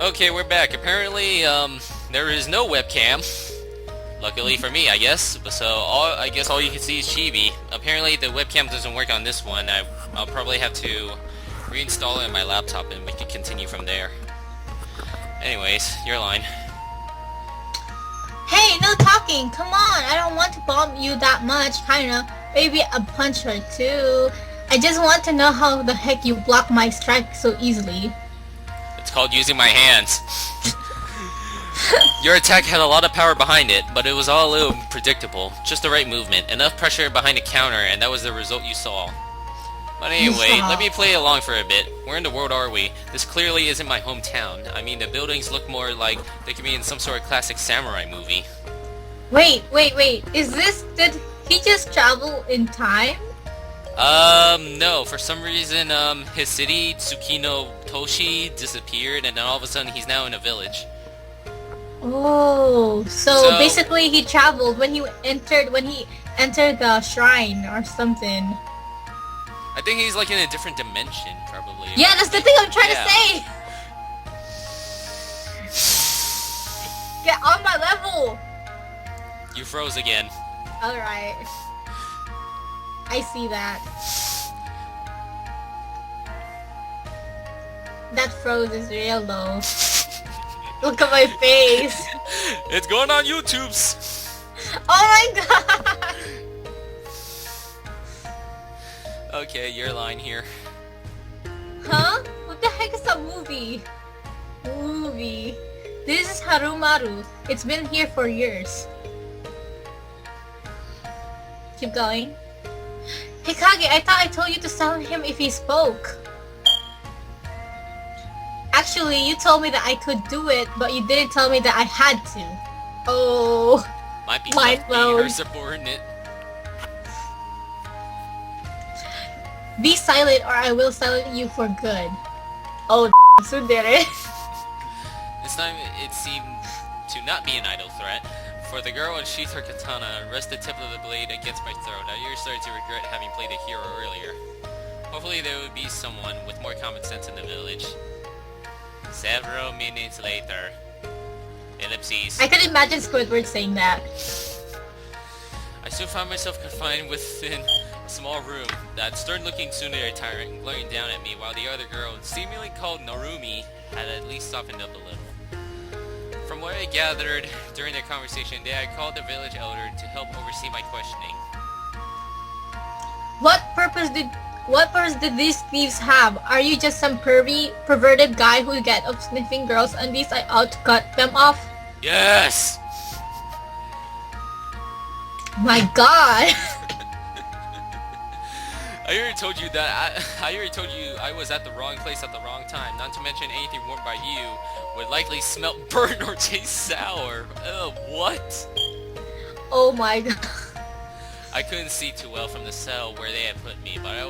Okay, we're back. Apparently, there is no webcam. Luckily for me, I guess. So, I guess all you can see is Chibie. Apparently, the webcam doesn't work on this one. I'll probably have to reinstall it on my laptop, and we can continue from there. Anyways, your line. Hey, no talking. Come on. I don't want to bomb you that much. Kinda. Maybe a punch or two. I just want to know how the heck you block my strike so easily. It's called using my hands. Your attack had a lot of power behind it, but it was all a little predictable. Just the right movement, enough pressure behind a counter, and that was the result you saw. But anyway, let me play along for a bit. Where in the world are we? This clearly isn't my hometown. I mean, the buildings look more like they could be in some sort of classic samurai movie. Wait. Did he just travel in time? No. For some reason, his city, Tsukino Toshi, disappeared, and then all of a sudden he's now in a village. Oh, so basically he traveled when he entered the shrine or something. I think he's like in a different dimension, probably. Yeah, that's the thing I'm trying to say! Get on my level! You froze again. Alright. I see that. That froze is real though. Look at my face! It's going on YouTube's! Oh my god! Okay, your line here. Huh? What the heck is that movie? This is Harumaru. It's been here for years. Keep going. Hikage, I thought I told you to silence him if he spoke. Actually, you told me that I could do it, but you didn't tell me that I had to. Oh. Might be mind blown. her subordinate. Be silent or I will silence you for good. Oh, tsundere. This time it seemed to not be an idle threat, for the girl unsheathed her katana and rested the tip of the blade against my throat. I really started to regret having played a hero earlier. Hopefully there would be someone with more common sense in the village. Several minutes later. Ellipses. I can imagine Squidward saying that. I soon found myself confined within a small room. That stern-looking tsundere tyrant glaring down at me, while the other girl, seemingly called Narumi, had at least softened up a little. From what I gathered during their conversation, they had called the village elder to help oversee my questioning. What purpose did these thieves have? Are you just some perverted guy who get up sniffing girls' undies? I ought to cut them off? Yes! My god! I already told you that I already told you I was at the wrong place at the wrong time. Not to mention anything worn by you would likely smell burnt or taste sour. Ugh, what? Oh my god. I couldn't see too well from the cell where they had put me, but I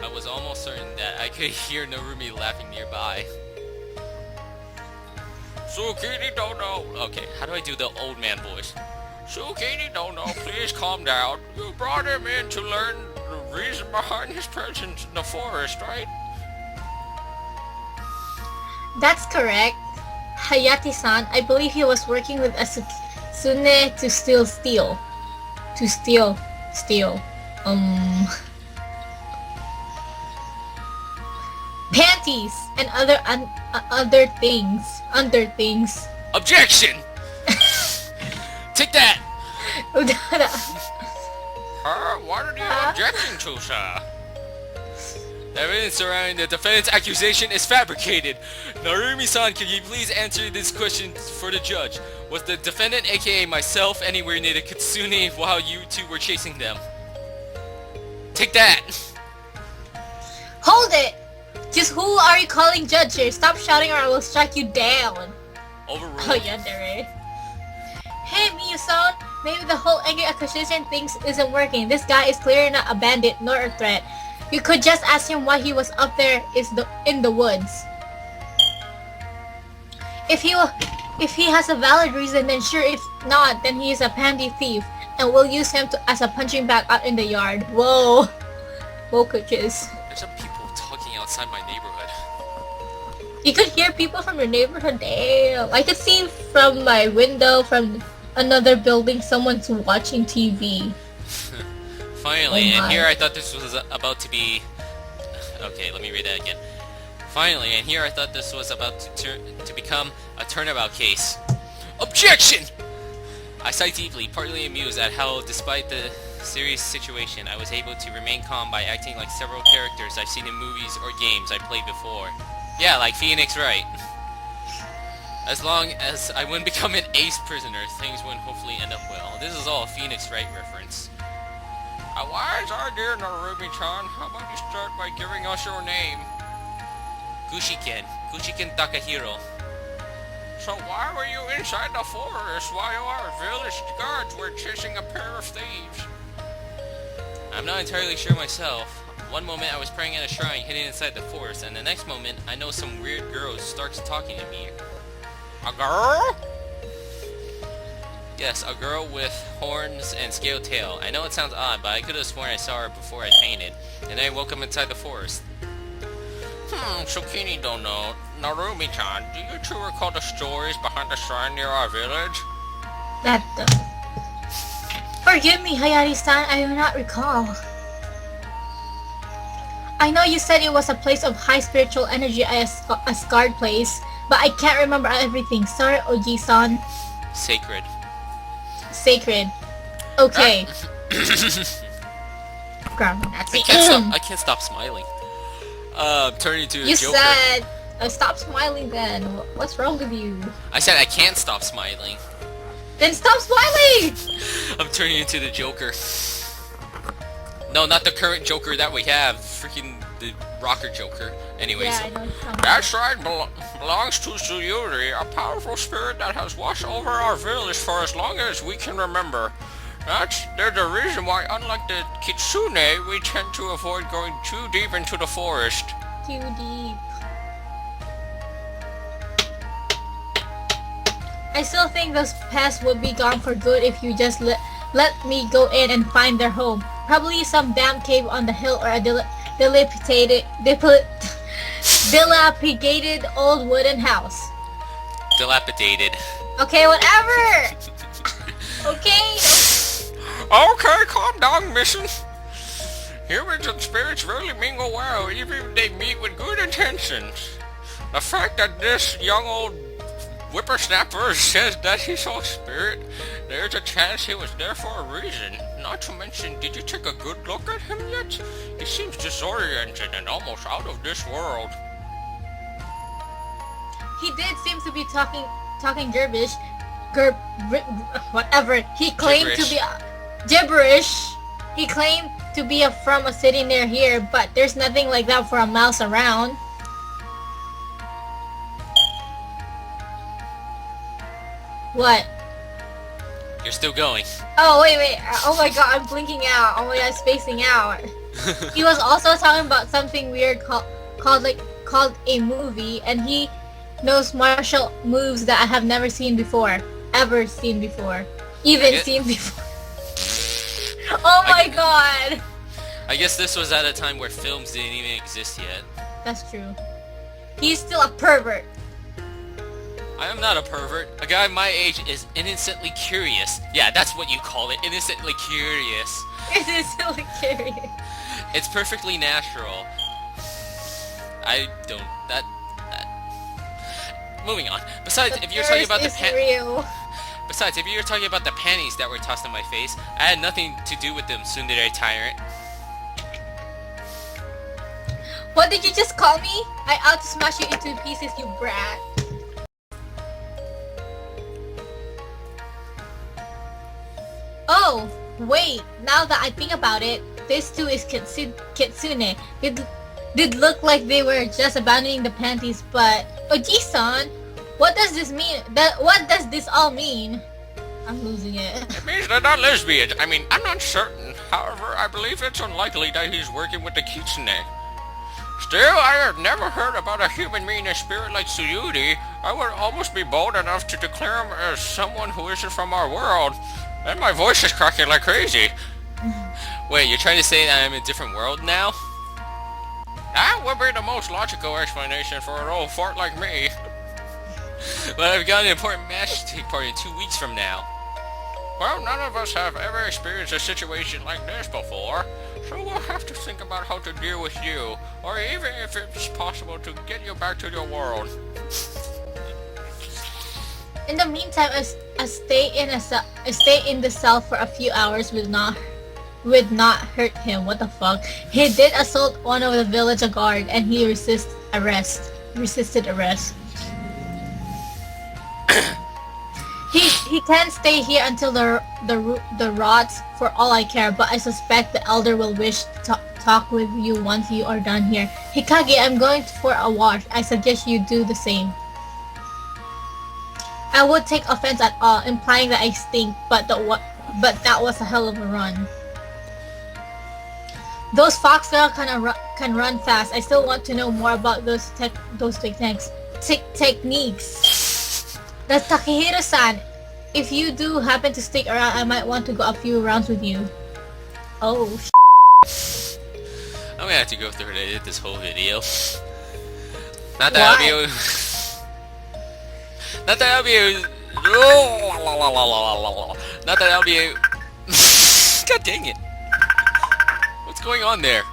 was almost certain that I could hear Narumi laughing nearby. Tsukini don't know. Okay, how do I do the old man voice? Tsukini don't know, please calm down. You brought him in to learn the reason behind his presence in the forest, right? That's correct. Hayate-san, I believe he was working with a Sune to steal steel. To steal steel. Panties and other things. Objection! Take that! What are you objecting to, sir? The evidence surrounding the defendant's accusation is fabricated. Narumi-san, can you please answer this question for the judge? Was the defendant, aka myself, anywhere near the Kitsune while you two were chasing them? Take that! Hold it! Just who are you calling judge here? Stop shouting or I will strike you down. Overruled. Oh yeah, there. Hey Miyu-san, maybe the whole angry accusation thing isn't working. This guy is clearly not a bandit nor a threat. You could just ask him why he was up there in the woods. If he has a valid reason, then sure. If not, then he is a panty thief, and we'll use him as a punching bag out in the yard. Whoa, whoa, coaches. There's some people talking outside my neighborhood. You could hear people from your neighborhood. Damn. I could see from my window from another building someone's watching TV. Finally, Oh and my. here I thought this was about to be... Okay, let me read that again. Finally, and here I thought this was about to become a turnabout case. Objection! I sighed deeply, partly amused at how, despite the serious situation, I was able to remain calm by acting like several characters I've seen in movies or games I played before. Yeah, like Phoenix Wright. As long as I wouldn't become an ace prisoner, things would hopefully end up well. This is all a Phoenix Wright reference. A wise idea, Narubi-chan. How about you start by giving us your name? Gushiken Takahiro. So why were you inside the forest while our village guards were chasing a pair of thieves? I'm not entirely sure myself. One moment I was praying at a shrine hidden inside the forest, and the next moment I know some weird girl starts talking to me. A girl? Yes, a girl with horns and scaled tail. I know it sounds odd, but I could have sworn I saw her before I fainted, and then I woke up inside the forest. Tsukini don't know. Narumi-chan, do you two recall the stories behind the shrine near our village? That does. Forgive me, Hayari-san, I do not recall. I know you said it was a place of high spiritual energy, a scarred place, but I can't remember everything. Sorry, Oji-san. Sacred. Sacred. Okay. Grandma, that's it. I can't stop smiling. Turning to You Joker. said, stop smiling then. What's wrong with you? I said I can't stop smiling. Then stop smiling! I'm turning into the Joker. No, not the current Joker that we have. Freaking the rocker Joker. Anyways. Yeah, I know. That shrine belongs to Tsuyuri, a powerful spirit that has watched over our village for as long as we can remember. There's a reason why, unlike the Kitsune, we tend to avoid going too deep into the forest. Too deep. I still think those pests would be gone for good if you just let me go in and find their home. Probably some damp cave on the hill or a dilapidated old wooden house. Dilapidated. Okay, whatever! Okay. Okay, calm down, mission. Humans and spirits really mingle well, even if they meet with good intentions. The fact that this young old whippersnapper says that he saw a spirit, there's a chance he was there for a reason. Not to mention, did you take a good look at him yet? He seems disoriented and almost out of this world. He did seem to be talking gibberish. Whatever. He claimed to be gibberish. He claimed to be from a city near here, but there's nothing like that for a mouse around. What? You're still going. Oh, wait. Oh my god, I'm blinking out. Oh my god, spacing out. He was also talking about something weird called a movie, and he knows martial moves that I have never seen before. Ever seen before. Even seen before. Oh my god! I guess this was at a time where films didn't even exist yet. That's true. He's still a pervert. I am not a pervert. A guy my age is innocently curious. Yeah, that's what you call it. Innocently curious. Innocently curious. It's perfectly natural. I don't... That... Moving on. Besides, if you're talking about the Besides, if you're talking about the panties that were tossed in my face, I had nothing to do with them, tsundere tyrant. What did you just call me? I ought to smash you into pieces, you brat. Oh, wait. Now that I think about it, this too is Kitsune. It did look like they were just abandoning the panties, but Oji-san, what does this mean? What does this all mean? I'm losing it. It means they're not lesbians. I mean, I'm not certain. However, I believe it's unlikely that he's working with the Kitsune. Still, I have never heard about a human meeting a spirit like Tsuyuri. I would almost be bold enough to declare him as someone who isn't from our world. And my voice is cracking like crazy. Wait, you're trying to say that I'm in a different world now? That would be the most logical explanation for an old fart like me. But I've got an important match to take part in 2 weeks from now. Well, none of us have ever experienced a situation like this before, so we'll have to think about how to deal with you, or even if it's possible to get you back to your world. In the meantime, a stay in the cell for a few hours would not hurt him. What the fuck? He did assault one of the village guard, and he resisted arrest. He can stay here until the rots for all I care, but I suspect the elder will wish to talk with you once you are done here. Hikage, I'm going for a wash. I suggest you do the same. I would take offense at all, implying that I stink, but that was a hell of a run. Those fox girls can run fast. I still want to know more about those techniques. That's Takehiro-san. If you do happen to stick around, I might want to go a few rounds with you. Oh, I'm gonna have to go through and edit this whole video. Not that I'll be able... Not that I'll be able... Not that I'll be able... God dang it. What's going on there?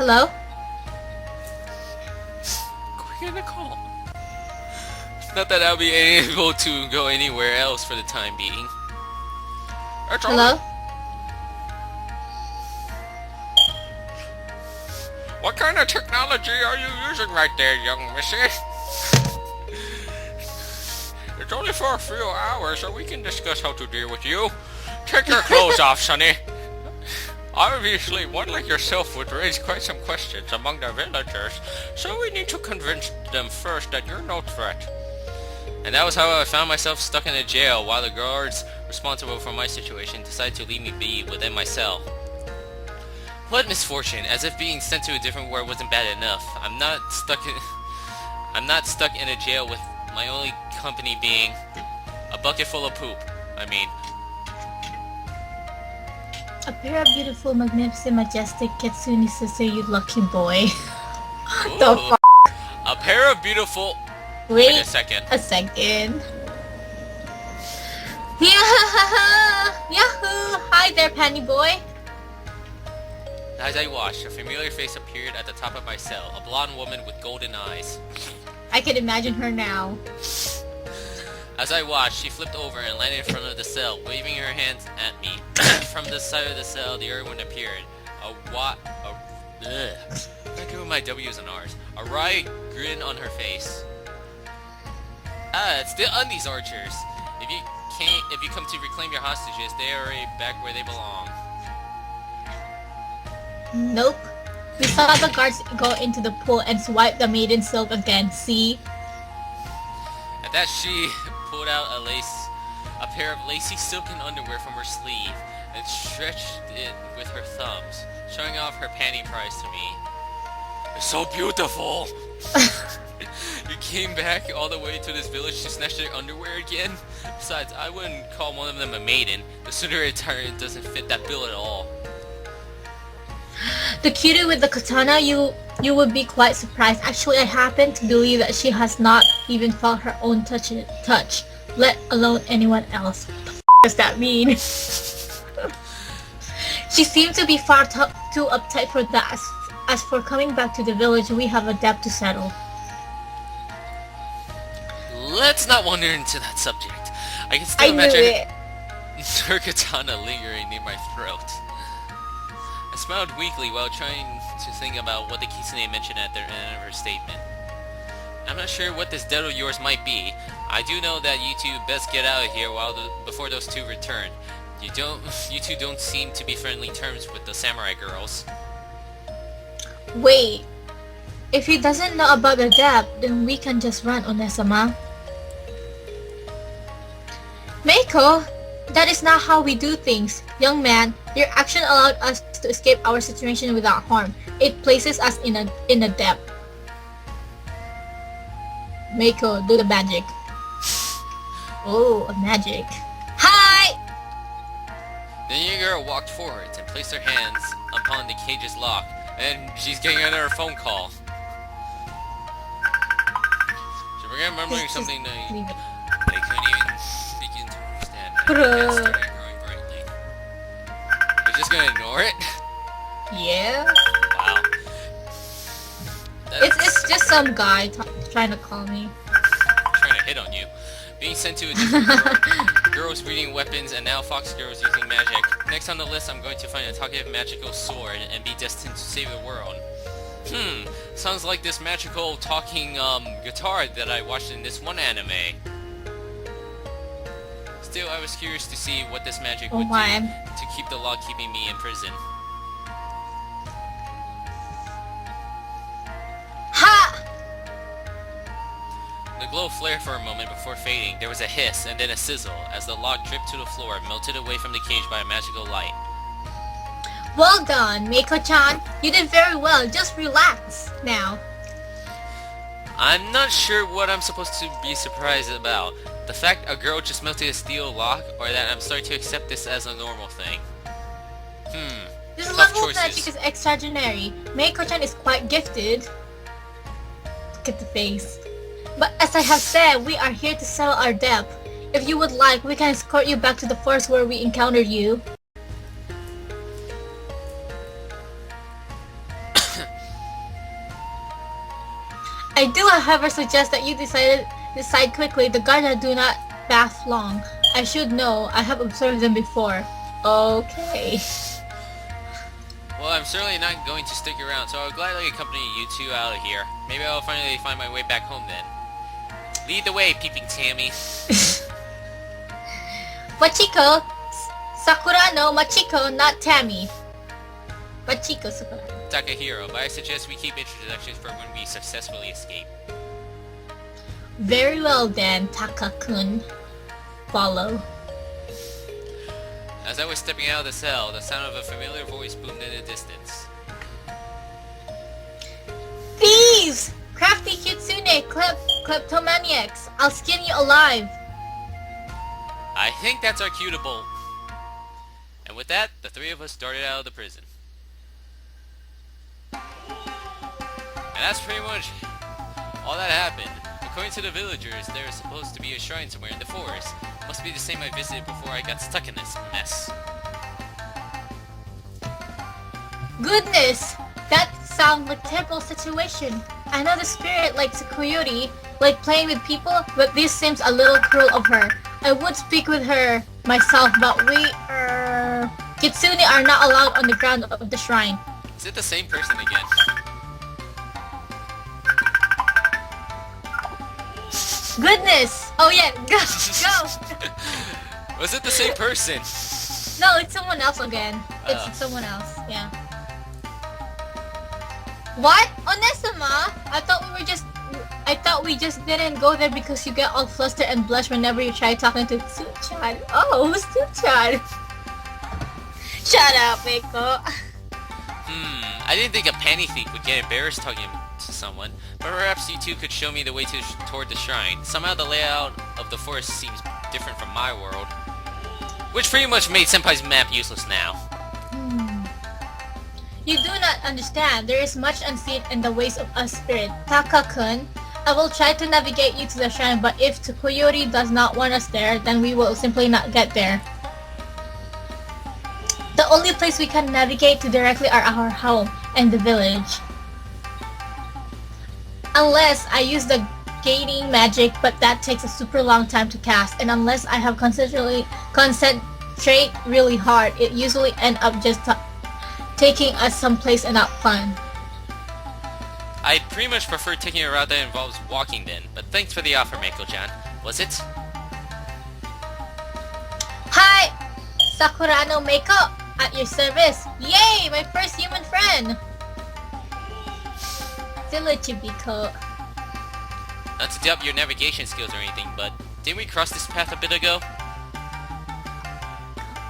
hello? Quick in the call. Not that I'll be able to go anywhere else for the time being. Hello? What kind of technology are you using right there, young missy? It's only for a few hours, so we can discuss how to deal with you. Take your clothes off, Sonny. Obviously, one like yourself would raise quite some questions among the villagers, so we need to convince them first that you're no threat. And that was how I found myself stuck in a jail while the guards responsible for my situation decided to leave me be within my cell. What misfortune, as if being sent to a different world wasn't bad enough. I'm not stuck in a jail with my only company being a bucket full of poop. I mean, A pair of beautiful, magnificent, majestic Kitsune sister, you lucky boy. The ooh, a pair of beautiful... Wait a second. a second. Yahoo! Hi there, Penny boy. As I watched, a familiar face appeared at the top of my cell, a blonde woman with golden eyes. I can imagine her now. As I watched, she flipped over and landed in front of the cell, waving her hands at me. From the side of the cell, the other one appeared. I'm doing my W's and R's. A wry grin on her face. Ah, it's the Undies Archers. If you come to reclaim your hostages, they are already back where they belong. Nope. We saw the guards go into the pool and swipe the maiden silk again. See? At that, she pulled out a pair of lacy silken underwear from her sleeve and stretched it with her thumbs, showing off her panty prize to me. It's so beautiful! You came back all the way to this village to snatch their underwear again? Besides, I wouldn't call one of them a maiden. The sooner it doesn't fit that bill at all. The cutie with the katana, you would be quite surprised. Actually, I happen to believe that she has not even felt her own touch, let alone anyone else. What the f*** does that mean? She seemed to be far too uptight for that. As for coming back to the village, we have a debt to settle. Let's not wander into that subject. I can still I knew imagine it. her katana lingering near my throat. I smiled weakly while trying to think about what the Kitsune mentioned at the end of her statement. I'm not sure what this debt of yours might be. I do know that you two best get out of here before those two return. You two don't seem to be friendly terms with the samurai girls. Wait. If he doesn't know about the debt, then we can just run, Onesama. Meiko, that is not how we do things. Young man, your action allowed us to escape our situation without harm. It places us in a debt. Meiko, do the magic. Oh, a magic. Hi! The young girl walked forwards and placed her hands upon the cage's lock, and she's getting another phone call. She began murmuring Just something leave it. they couldn't even begin to understand. And her head started growing brightly. You're just gonna ignore it? Yeah. Wow. It's just some guy trying to call me. Trying to hit on you. Being sent to a different world, girls breeding weapons, and now fox girls using magic. Next on the list, I'm going to find a talkative magical sword and be destined to save the world. Sounds like this magical talking guitar that I watched in this one anime. Still, I was curious to see what this magic would do to keep the law keeping me in prison. Ha! The glow flared for a moment before fading. There was a hiss and then a sizzle as the log dripped to the floor, melted away from the cage by a magical light. Well done, Meiko-chan. You did very well. Just relax now. I'm not sure what I'm supposed to be surprised about. The fact a girl just melted a steel lock, or that I'm starting to accept this as a normal thing. This Tough level of choices. magic is extraordinary. Meiko-chan is quite gifted. Look at the face. But as I have said, we are here to settle our debt. If you would like, we can escort you back to the forest where we encountered you. I do, however, suggest that you decide quickly. The guards do not bath long. I should know. I have observed them before. Okay. Well, I'm certainly not going to stick around, so I'll gladly accompany you two out of here. Maybe I'll finally find my way back home then. Lead the way, peeping Tammy. Machiko, Sakura no Machiko, not Tammy. Machiko, Sakura. Takahiro, but I suggest we keep introductions for when we successfully escape. Very well then, Taka-kun. Follow. As I was stepping out of the cell, the sound of a familiar voice boomed in the distance. Thieves! Crafty kitsune, kleptomaniacs. I'll skin you alive. I think that's our cue to bolt. And with that, the three of us started out of the prison. And that's pretty much all that happened. According to the villagers, there is supposed to be a shrine somewhere in the forest. Must be the same I visited before I got stuck in this mess. Goodness! That sounds like a terrible situation. I know the spirit likes coyote, like playing with people, but this seems a little cruel of her. I would speak with her myself, but Kitsune are not allowed on the ground of the shrine. Is it the same person again? Goodness! Oh yeah, go! Was it the same person? No, it's someone else again. Oh. It's someone else, yeah. What? Onesima? I thought we just didn't go there because you get all flustered and blush whenever you try talking to Tsuchan. Oh, who's Tsuchan? Shut up, Meiko. I didn't think a panty thief would get embarrassed talking to someone, but perhaps you two could show me the way toward the shrine. Somehow the layout of the forest seems different from my world. Which pretty much made Senpai's map useless now. You do not understand. There is much unseen in the ways of a spirit. Taka-kun, I will try to navigate you to the shrine, but if Tsukuyoshi does not want us there, then we will simply not get there. The only place we can navigate to directly are our home and the village. Unless I use the gating magic, but that takes a super long time to cast, and unless I have concentrate really hard, it usually ends up just taking us someplace and not fun. I'd pretty much prefer taking a route that involves walking then, but thanks for the offer, Meiko-chan. Was it? Hi! Sakura no Meiko! At your service! Yay! My first human friend! Still Chibie. Not to doubt your navigation skills or anything, but didn't we cross this path a bit ago?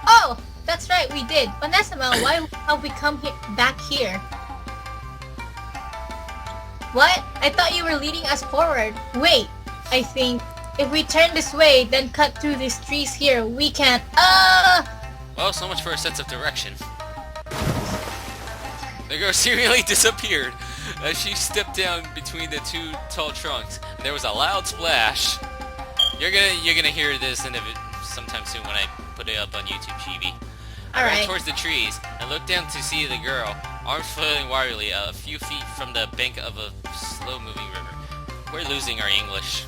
Oh! That's right, we did. Onesima, why have we come back here? What? I thought you were leading us forward. Wait, I think if we turn this way, then cut through these trees here, we can... Well, so much for a sense of direction. The girl seemingly disappeared as she stepped down between the two tall trunks, and there was a loud splash. You're gonna hear this in sometime soon when I put it up on YouTube, Chibie. I ran towards the trees and looked down to see the girl, arms flailing wildly a few feet from the bank of a slow-moving river. We're losing our English.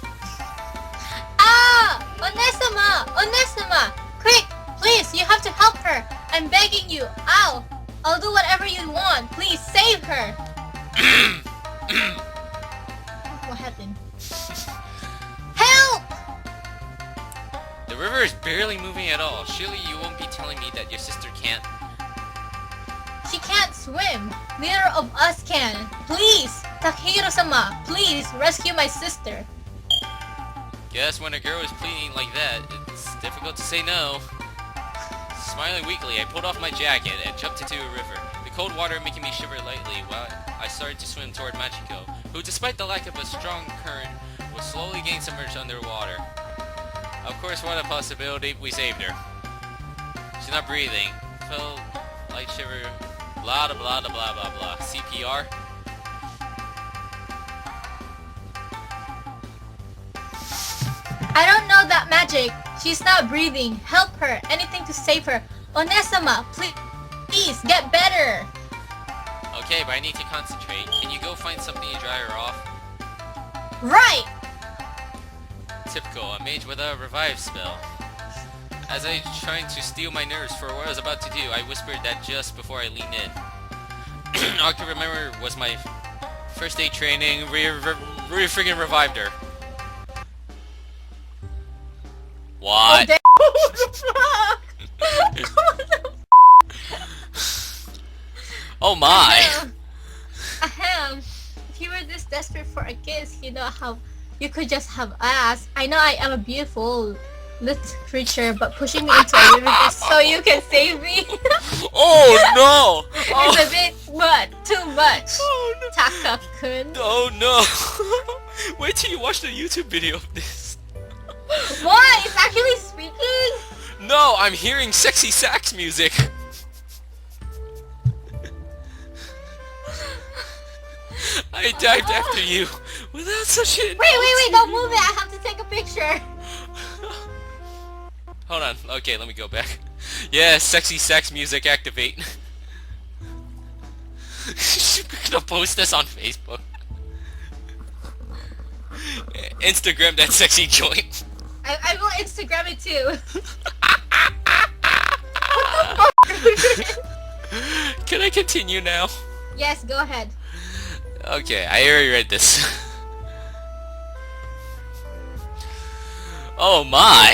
Ah! Onesama! Onesama! Quick! Please, you have to help her! I'm begging you! Ow! I'll do whatever you want! Please, save her! What happened? Help! The river is barely moving at all. Surely you won't be telling me that your sister can't... She can't swim! Neither of us can! Please! Takehiro-sama! Please, rescue my sister! Guess when a girl is pleading like that, it's difficult to say no. Smiling weakly, I pulled off my jacket and jumped into a river, the cold water making me shiver lightly while I started to swim toward Machiko, who despite the lack of a strong current, was slowly getting submerged underwater. Of course, what a possibility, we saved her. She's not breathing. Felt light shiver, blah blah blah blah blah blah. CPR? I don't know that magic. She's not breathing. Help her. Anything to save her. Onesama, please, get better. Okay, but I need to concentrate. Can you go find something to dry her off? Right! Typical, a mage with a revive spell. As I was trying to steel my nerves for what I was about to do, I whispered that just before I leaned in. All I can remember was my first day training, freaking revived her. What? Oh, what the fuck? Oh my! Ahem. If you were this desperate for a kiss, you know how you could just have asked. I know I am a beautiful little creature, but pushing me into a river just so you can save me. Oh no! It's a bit too much. Oh no! Taka-kun. Oh no! Wait till you watch the YouTube video of this. What? It's actually speaking? No, I'm hearing sexy sax music. I dived after you without such an... Wait, don't move it. I have to take a picture. Hold on. Okay, let me go back. Yeah, sexy sax music activate. You're gonna post this on Facebook. Instagram that sexy joint. I will Instagram it too. Can I continue now? Yes, go ahead. Okay, I already read this. Oh my!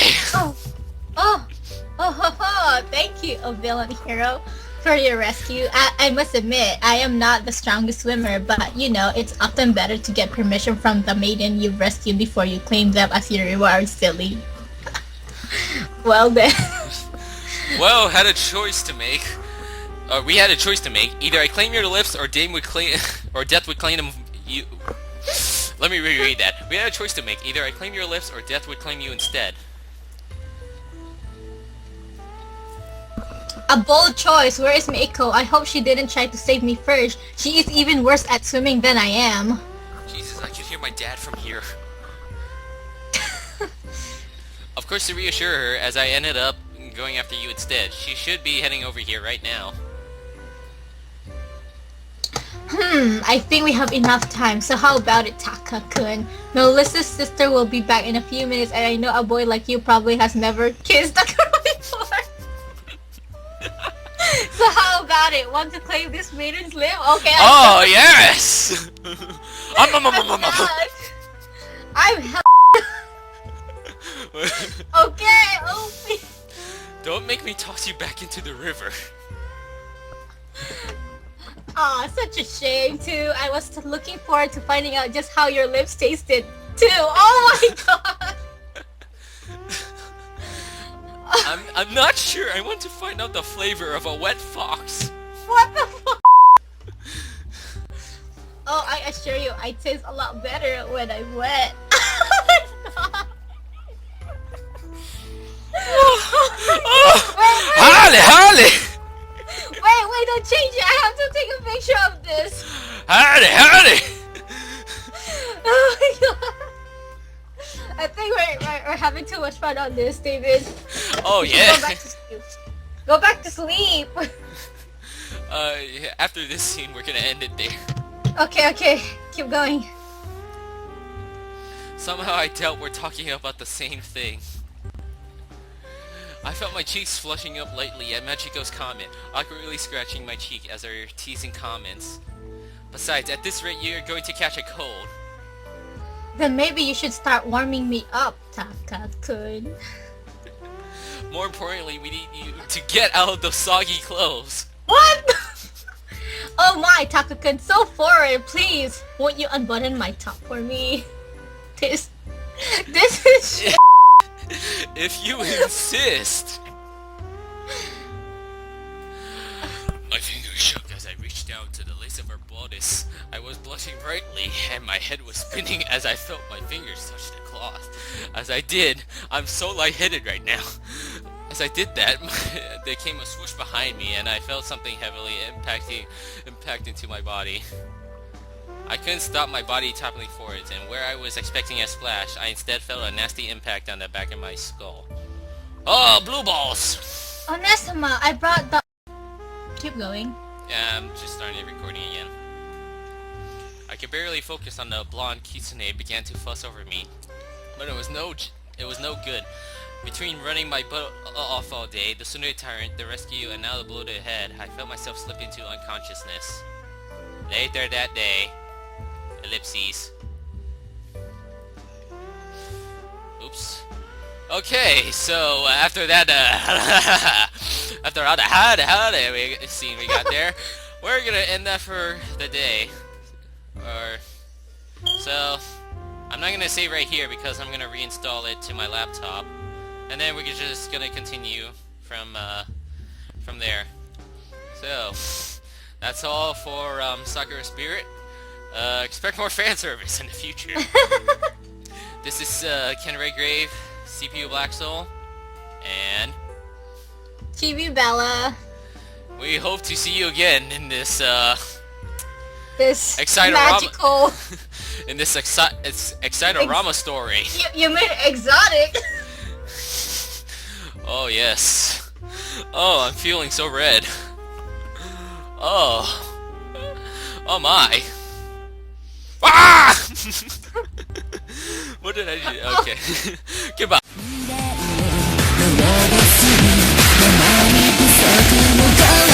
Thank you, oh villain hero, for your rescue. I must admit, I am not the strongest swimmer, but you know, it's often better to get permission from the maiden you've rescued before you claim them as your reward, silly. Well then. Well, had a choice to make. We had a choice to make. Either I claim your lips, or Death would claim them. You. Let me reread that. We had a choice to make. Either I claim your lips, or Death would claim you instead. A bold choice. Where is Meiko? I hope she didn't try to save me first. She is even worse at swimming than I am. Jesus, I can hear my dad from here. Of course, to reassure her, as I ended up going after you instead. She should be heading over here right now. I think we have enough time, so how about it, Taka-kun? Melissa's sister will be back in a few minutes, and I know a boy like you probably has never kissed a girl before. So how about it? Want to claim this maiden's lip? Okay. Oh, yes! I'm hell. Okay, open. Don't make me toss you back into the river. Aw, such a shame too. I was looking forward to finding out just how your lips tasted too. Oh my god! I'm not sure. I want to find out the flavor of a wet fox. What the fuck? Oh, I assure you, I taste a lot better when I'm wet. Ah, Howdy! Wait, don't change it. I have to take a picture of this. Howdy! Oh my god. I think we're having too much fun on this, David. Oh We should yeah. Go back to sleep. Go back to sleep. After this scene, we're gonna end it there. Okay. Keep going. Somehow I doubt we're talking about the same thing. I felt my cheeks flushing up lightly at Machiko's comment, awkwardly scratching my cheek as her teasing comments. Besides, at this rate you're going to catch a cold. Then maybe you should start warming me up, Taka-kun. More importantly, we need you to get out of those soggy clothes. What? Oh my, Taka-kun, so foreign. Please, won't you unbutton my top for me? This is shit. If you insist. My fingers shook as I reached down to the lace of her bodice. I was blushing brightly, and my head was spinning as I felt my fingers touch the cloth. As I did, I'm so lightheaded right now. As I did that, there came a swoosh behind me, and I felt something heavily impacting to my body. I couldn't stop my body toppling forwards, and where I was expecting a splash, I instead felt a nasty impact on the back of my skull. Oh, blue balls! Onesima, I brought the... Keep going. Yeah, I'm just starting the recording again. I could barely focus on the blonde kitsune began to fuss over me, but it was no good. Between running my butt off all day, the tsundere tyrant, the rescue, and now the blow to the head, I felt myself slip into unconsciousness. Later that day, ellipses. Oops. Okay, so after that, after all the howdy scene we got there, we're gonna end that for the day. So I'm not gonna save right here because I'm gonna reinstall it to my laptop, and then we're just gonna continue from there. So that's all for Sakura Spirit. Expect more fan service in the future. This is Ken Redgrave, CPU Black Soul, and Chibie Bella. we hope to see you again in this This Exciterama- magical... in this Exciterama story. You made it exotic. Oh yes. Oh, I'm feeling so red. Oh. Oh my. Ah! What did I do? Okay. Goodbye. 流れ出す名前に不足の顔